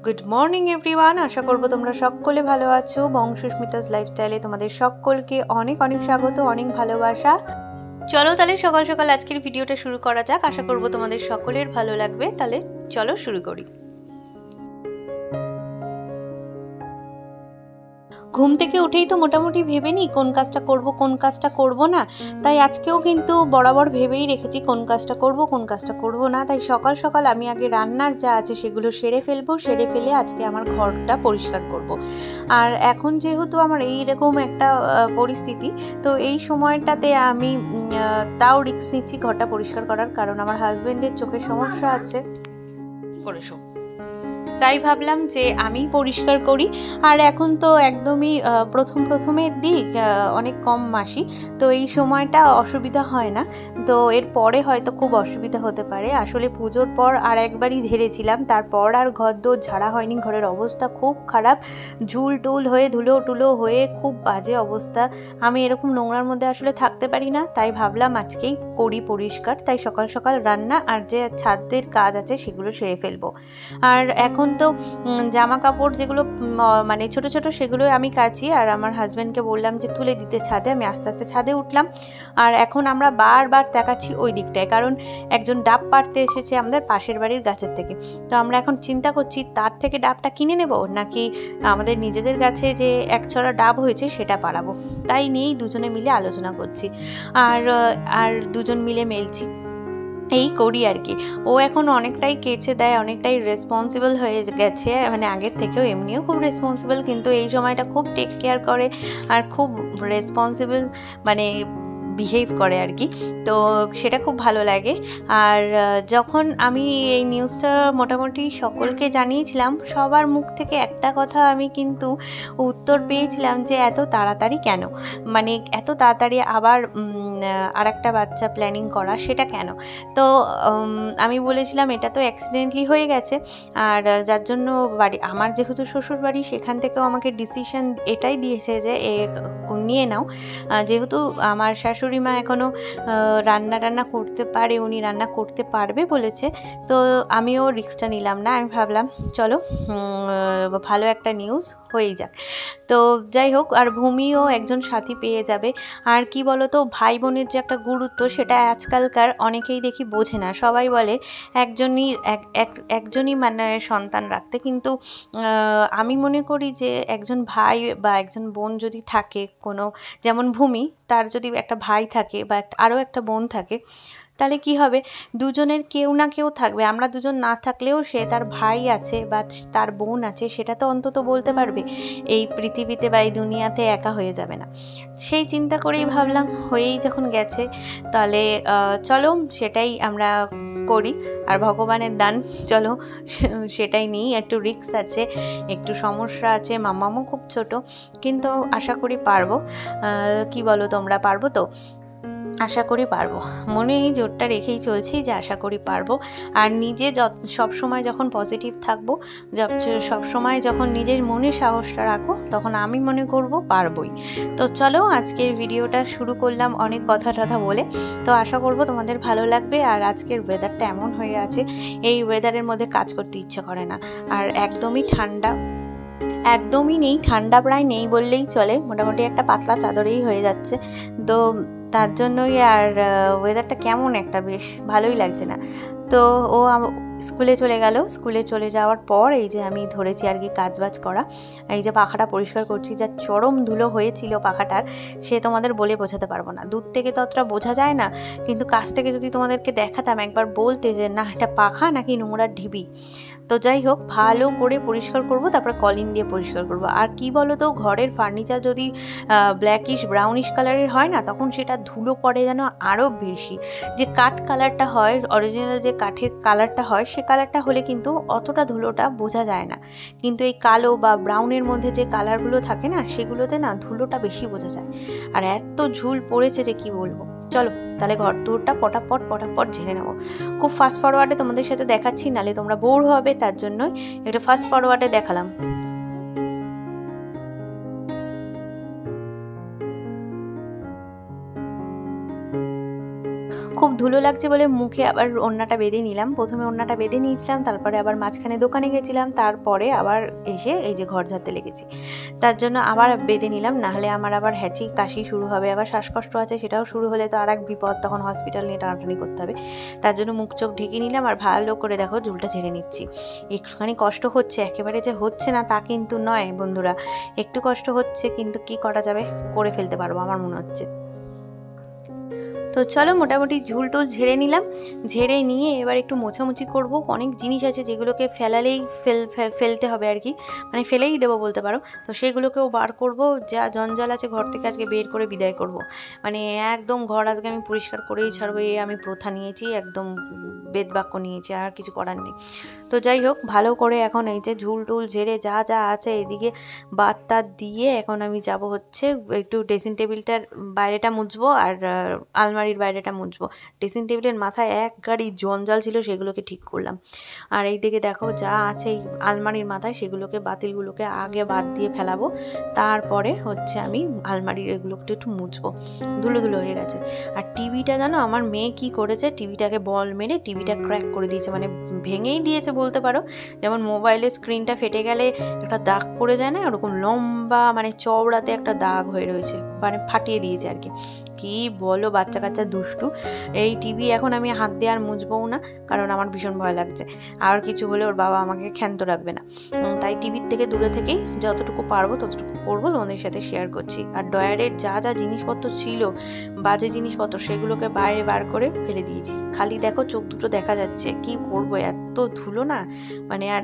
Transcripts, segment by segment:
Good morning everyone, আশা করব তোমরা সকলে ভালো আছো। বংশুস্মিতাস লাইফস্টাইলে তোমাদের সকলকে অনেক অনেক স্বাগত, অনেক ভালোবাসা। চলো তাহলে সকাল সকাল আজকের ভিডিওটা শুরু করা যাক। আশা করব তোমাদের সকলের ভালো লাগবে। তাহলে চলো শুরু করি। ঘুম থেকে উঠেই তো মোটামুটি ভেবে নিই কোন কাজটা করব কোন কাজটা করব না। তাই আজকেও কিন্তু বরাবর ভেবেই রেখেছি কোন কাজটা করব কোন কাজটা করব না। তাই সকাল সকাল আমি আগে রান্নার যা আছে সেগুলো সেরে ফেলবো, সেরে ফেলে আজকে আমার ঘরটা পরিষ্কার করব। আর এখন যেহেতু আমার এইরকম একটা পরিস্থিতি, তো এই সময়টাতে আমি তাও রিস্ক নিচ্ছি ঘরটা পরিষ্কার করার, কারণ আমার হাজবেন্ডের চোখের সমস্যা আছে। করেছো তাই ভাবলাম যে আমি পরিষ্কার করি। আর এখন তো একদমই প্রথমের দিক, অনেক কম মাসি, তো এই সময়টা অসুবিধা হয় না। তো এর পরে হয়তো খুব অসুবিধা হতে পারে। আসলে পুজোর পর আর একবারই ঝেড়েছিলাম, তারপর আর ঘর দোর ঝাড়া হয়নি। ঘরের অবস্থা খুব খারাপ, ঝুল টুল হয়ে ধুলো টুলো হয়ে খুব বাজে অবস্থা। আমি এরকম নোংরার মধ্যে আসলে থাকতে পারি না, তাই ভাবলাম আজকেই করি পরিষ্কার। তাই সকাল সকাল রান্না আর যে ছাদের কাজ আছে সেগুলো সেরে ফেলবো। আর এখন তো জামা কাপড় যেগুলো মানে ছোট ছোট সেগুলো আমি কাচি, আর আমার হাজব্যান্ডকে বললাম যে তুলে দিতে ছাদে। আমি আস্তে আস্তে ছাদে উঠলাম। আর এখন আমরা বারবার তাকাচ্ছি ওই দিকটায়, কারণ একজন ডাব পাড়তে এসেছে আমাদের পাশের বাড়ির গাছের থেকে। তো আমরা এখন চিন্তা করছি তার থেকে ডাবটা কিনে নেব নাকি আমাদের নিজেদের গাছে যে একছড়া ডাব হয়েছে সেটা পাড়াবো। তাই নিয়েই দুজনে মিলে আলোচনা করছি, আর দুজন মিলে মেলছি, এই করি আর কি। ও এখন অনেকটাই কেচে দেয়, অনেকটাই রেসপন্সিবল হয়ে গেছে, মানে আগের থেকেও এমনিও খুব রেসপন্সিবল, কিন্তু এই সময়টা খুব টেক কেয়ার করে আর খুব রেসপন্সিবল মানে বিহেভ করে আর কি। তো সেটা খুব ভালো লাগে। আর যখন আমি এই নিউজটা মোটামুটি সকলকে জানিয়েছিলাম, সবার মুখ থেকে একটা কথা আমি কিন্তু উত্তর পেয়েছিলাম যে এত তাড়াতাড়ি কেন, মানে এত তাড়াতাড়ি আবার আর একটা বাচ্চা প্ল্যানিং করা, সেটা কেন? তো আমি বলেছিলাম এটা তো অ্যাক্সিডেন্টলি হয়ে গেছে, আর যার জন্য বাড়ি আমার যেহেতু শ্বশুর বাড়ি, সেখান থেকেও আমাকে ডিসিশন এটাই দিয়েছে যে নিয়ে নাও। যেহেতু আমার শাশুড়ি মা এখনও রান্না করতে পারে, উনি রান্না করতে পারবে বলেছে, তো আমিও রিস্কটা নিলাম না। আমি ভাবলাম চলো ভালো একটা নিউজ হয়েই যাক। তো যাই হোক, আর ভূমিও একজন সাথী পেয়ে যাবে। আর কি বলো তো, ভাই বোনের যে একটা গুরুত্ব, সেটা আজকালকার অনেকেই দেখি বোঝে না। সবাই বলে একজনই মানে সন্তান রাখতে, কিন্তু আমি মনে করি যে একজন ভাই বা একজন বোন যদি থাকে, কোনো যেমন ভূমি, তার যদি একটা ভাই থাকে বা আরও একটা বোন থাকে, তাহলে কি হবে, দুজনের কেউ না কেউ থাকবে। আমরা দুজন না থাকলেও সে তার ভাই আছে বা তার বোন আছে, সেটা তো অন্তত বলতে পারবে এই পৃথিবীতে বা এই দুনিয়াতে একা হয়ে যাবে না। সেই চিন্তা করেই ভাবলাম হয়েই যখন গেছে, তাহলে চলো সেটাই আমরা করি। আর ভগবানের দান, চলো সেটাই নিই। একটু রিস্ক আছে, একটু সমস্যা আছে, মামামও খুব ছোট, কিন্তু আশা করি পারবো। কি বলো তোমরা, পারবো তো? আশা করি পারবো, মনে এই জোরটা রেখেই চলছি যে আশা করি পারবো। আর নিজে সবসময় যখন পজিটিভ থাকবো, সবসময় যখন নিজের মনে সাহসটা রাখবো, তখন আমি মনে করব পারবোই। তো চলো আজকের ভিডিওটা শুরু করলাম অনেক কথা টথা বলে। তো আশা করব তোমাদের ভালো লাগবে। আর আজকের ওয়েদারটা এমন হয়ে আছে, এই ওয়েদারের মধ্যে কাজ করতে ইচ্ছে করে না। আর একদমই ঠান্ডা একদমই নেই, ঠান্ডা প্রায় নেই বললেই চলে, মোটামুটি একটা পাতলা চাদরেই হয়ে যাচ্ছে। তো তার জন্যই আর ওয়েদারটা কেমন একটা বেশ ভালোই লাগছে না। তো ও স্কুলে চলে গেল। স্কুলে চলে যাওয়ার পর এই যে আমি ধরেছি আর কি কাজবাজ করা। এই যে পাখাটা পরিষ্কার করছি, যা চরম ধুলো হয়েছিল পাখাটার, সে তোমাদের বলে বোঝাতে পারবো না। দূর থেকে তো অতটা বোঝা যায় না, কিন্তু কাছ থেকে যদি তোমাদেরকে দেখাতাম, একবার বলতে যে না এটা পাখা নাকি নোংরার ঢিবি। তো যাই হোক, ভালো করে পরিষ্কার করব, তারপরে কলিন দিয়ে পরিষ্কার করব। আর কি বলো তো, ঘরের ফার্নিচার যদি ব্ল্যাকিশ ব্রাউনিশ কালারের হয় না, তখন সেটা ধুলো পড়ে যেন আরও বেশি। যে কাঠ কালারটা হয়, অরিজিনাল যে কাঠের কালারটা হয়, সে কালারটা হলে কিন্তু অতটা ধুলোটা বোঝা যায় না, কিন্তু এই কালো বা ব্রাউনের মধ্যে যে কালারগুলো থাকে না, সেগুলোতে না ধুলোটা বেশি বোঝা যায়। আর এত ঝুল পড়েছে যে কি বলবো। চলো তাহলে ঘর দৌড়টা পটাপট ঝেড়ে নেবো। খুব ফাস্ট ফরওয়ার্ডে তোমাদের সাথে দেখাচ্ছি, নালে তোমরা বোর হবে, তার জন্যই এটা ফাস্ট ফরওয়ার্ডে দেখালাম। খুব ধুলো লাগছে বলে মুখে আবার ওড়নাটা বেঁধে নিলাম। প্রথমে ওড়নাটা বেঁধে নিয়েছিলাম, তারপরে আবার মাঝখানে দোকানে গেছিলাম, তারপরে আবার এসে এই যে ঘর ঝাড়তে লেগেছি। তার জন্য আবার বেঁধে নিলাম, নাহলে আমার আবার হ্যাঁচি কাশি শুরু হবে, আবার শ্বাসকষ্ট আছে, সেটাও শুরু হলে তো আর এক বিপদ, তখন হসপিটাল নিয়ে টানাটানি করতে হবে। তার জন্য মুখ চোখ ঢেকে নিলাম আর ভালো করে দেখো ঝুলটা ঝেড়ে নিচ্ছি। একটুখানি কষ্ট হচ্ছে, একেবারে যে হচ্ছে না তা কিন্তু নয় বন্ধুরা, একটু কষ্ট হচ্ছে, কিন্তু কি করা যাবে, করে ফেলতে পারবো আমার মনে হচ্ছে। তো চলো মোটামুটি ঝুল টুল ঝেড়ে নিলাম, ঝেড়ে নিয়ে এবার একটু মোছামুছি করব। অনেক জিনিস আছে যেগুলোকে ফেলালেই ফেলতে হবে আর কি, মানে ফেলেই দেবো বলতে পারো। তো সেগুলোকেও বার করব, যা জঞ্জাল আছে ঘর থেকে আজকে বের করে বিদায় করব। মানে একদম ঘর আজকে আমি পরিষ্কার করেই ছাড়বো, এই আমি প্রথা নিয়েছি, একদম বেদবাক্য নিয়েছি, আর কিছু করার নেই। তো যাই হোক, ভালো করে এখন এই যে ঝুল টুল ঝেড়ে যা যা আছে এদিকে বাদ টাদ দিয়ে এখন আমি যাব হচ্ছে একটু ড্রেসিং টেবিলটার বাইরেটা মুছবো আর আলমারির বাইরেটা মুছবো। ড্রেসিং টেবিলের মাথায় এক গাড়ি জঞ্জাল ছিল, সেগুলোকে ঠিক করলাম। আর এই দিকে দেখো যা আছে এই আলমারির মাথায় সেগুলোকে, বাতিলগুলোকে আগে বাদ দিয়ে ফেলাবো, তারপরে হচ্ছে আমি আলমারির এগুলোকে একটু মুছবো, ধুলো ধুলো হয়ে গেছে। আর টিভিটা জানো আমার মেয়ে কি করেছে, টিভিটাকে বল মেরে টিভিটা ক্র্যাক করে দিয়েছে, মানে ভেঙেই দিয়েছে বলতে পারো। যেমন মোবাইলের স্ক্রিনটা ফেটে গেলে একটা দাগ পড়ে যায় না, ওরকম লম্বা মানে চওড়াতে একটা দাগ হয়ে রয়েছে, মানে ফাটিয়ে দিয়েছে আর কি। কি বলো, বাচ্চা কাচ্চা দুষ্টু। এই টিভি এখন আমি হাত দিয়ে আর মুছবও না, কারণ আমার ভীষণ ভয় লাগছে, আর কিছু হলে ওর বাবা আমাকে ক্ষান্ত রাখবে না। তাই টিভির থেকে দূরে থেকেই যতটুকু পারবো ততটুকু করবো, তোমাদের সাথে শেয়ার করছি। আর ডয়ারের যা যা জিনিসপত্র ছিল, বাজে জিনিসপত্র, সেগুলোকে বাইরে বার করে ফেলে দিয়েছি। খালি দেখো চোখ দুটো দেখা যাচ্ছে, কি করবো, এত ধুলো না, মানে আর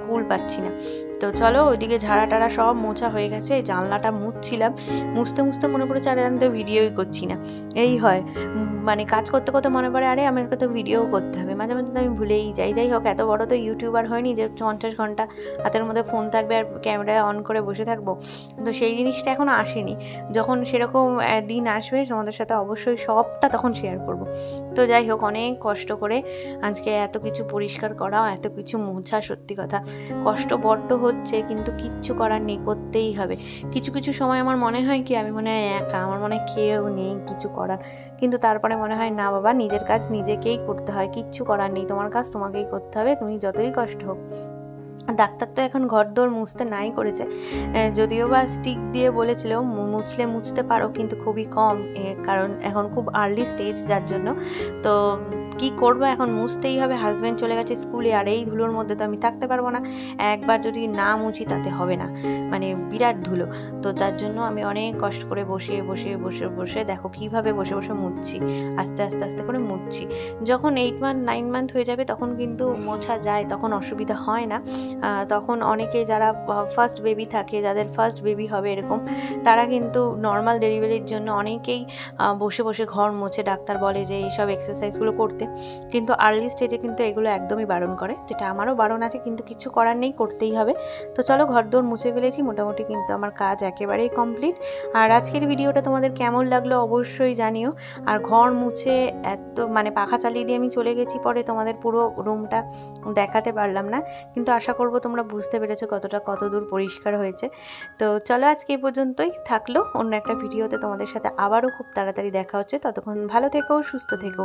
কুল পাচ্ছি না। তো চলো ওইদিকে ঝাড়া টাড়া সব মোছা হয়ে গেছে, জানলাটা মুছছিলাম, মুছতে মুছতে মনে পড়েছে আরে আমি তো ভিডিওই করছি না। এই হয়, মানে কাজ করতে করতে মনে পড়ে আরে আমাকে তো ভিডিও করতে হবে, মাঝে মাঝে তো আমি ভুলেই যাই। যাই হোক, এত বড় তো ইউটিউবার হয়নি যে 50 ঘন্টা হাতের মধ্যে ফোন থাকবে আর ক্যামেরা অন করে বসে থাকবো। তো সেই জিনিসটা এখনও আসেনি, যখন সেরকম দিন আসবে তোমাদের সাথে অবশ্যই সবটা তখন শেয়ার করব। তো যাই হোক, অনেক কষ্ট করে আজকে এত কিছু পরিষ্কার করা, এত কিছু মোছা, সত্যি কথা কষ্ট বড্ড হচ্ছে, কিন্তু কিচ্ছু করার নেই, করতেই হবে। কিছু কিছু সময় আমার মনে হয় কি আমি মনে হয় একা, আমার মনে হয় কেউ নেই কিছু করার, কিন্তু তারপরে মনে হয় না বাবা, নিজের কাজ নিজেকেই করতে হয়, কিচ্ছু করার নেই, তোমার কাজ তোমাকেই করতে হবে, তুমি যতই কষ্ট হোক। ডাক্তার তো এখন ঘরদোর মুছতে নাই করেছে, যদিও বা স্টিক দিয়ে বলেছিল মুছলে মুছতে পারো, কিন্তু খুবই কম, কারণ এখন খুব আর্লি স্টেজ, যার জন্য। তো কি করবো, এখন মুছতেই হবে। হাজব্যান্ড চলে গেছে স্কুলে, আর এই ধুলোর মধ্যে তো আমি থাকতে পারবো না, একবার যদি না মুছি তাতে হবে না, মানে বিরাট ধুলো। তো তার জন্য আমি অনেক কষ্ট করে বসে বসে বসে বসে দেখো কীভাবে বসে বসে মুছছি, আস্তে আস্তে আস্তে করে মুছছি। যখন 8 মান্থ 9 মান্থ হয়ে যাবে তখন কিন্তু মোছা যায়, তখন অসুবিধা হয় না। তখন অনেকে যারা ফার্স্ট বেবি থাকে, যাদের ফার্স্ট বেবি হবে এরকম, তারা কিন্তু নর্মাল ডেলিভারির জন্য অনেকেই বসে বসে ঘর মোছে। ডাক্তার বলে যে এইসব এক্সারসাইজগুলো করতে, কিন্তু আর্লি স্টেজে কিন্তু এগুলো একদমই বারণ করে, যেটা আমারও বারণ আছে, কিন্তু কিছু করার নেই, করতেই হবে। তো চলো ঘরদোর মুছে ফেলেছি মোটামুটি, কিন্তু আমার কাজ একেবারেই কমপ্লিট। আর আজকের ভিডিওটা তোমাদের কেমন লাগলো অবশ্যই জানিও। আর ঘর মুছে এত মানে পাখা চালিয়ে দিয়ে আমি চলে গেছি, পরে তোমাদের পুরো রুমটা দেখাতে পারলাম না, কিন্তু আশা করবো তোমরা বুঝতে পেরেছো কত দূর পরিষ্কার হয়েছে। তো চলো আজকে এই পর্যন্তই থাকলো, অন্য একটা ভিডিওতে তোমাদের সাথে আবারও খুব তাড়াতাড়ি দেখা হচ্ছে। ততক্ষণ ভালো থেকো, সুস্থ থেকো।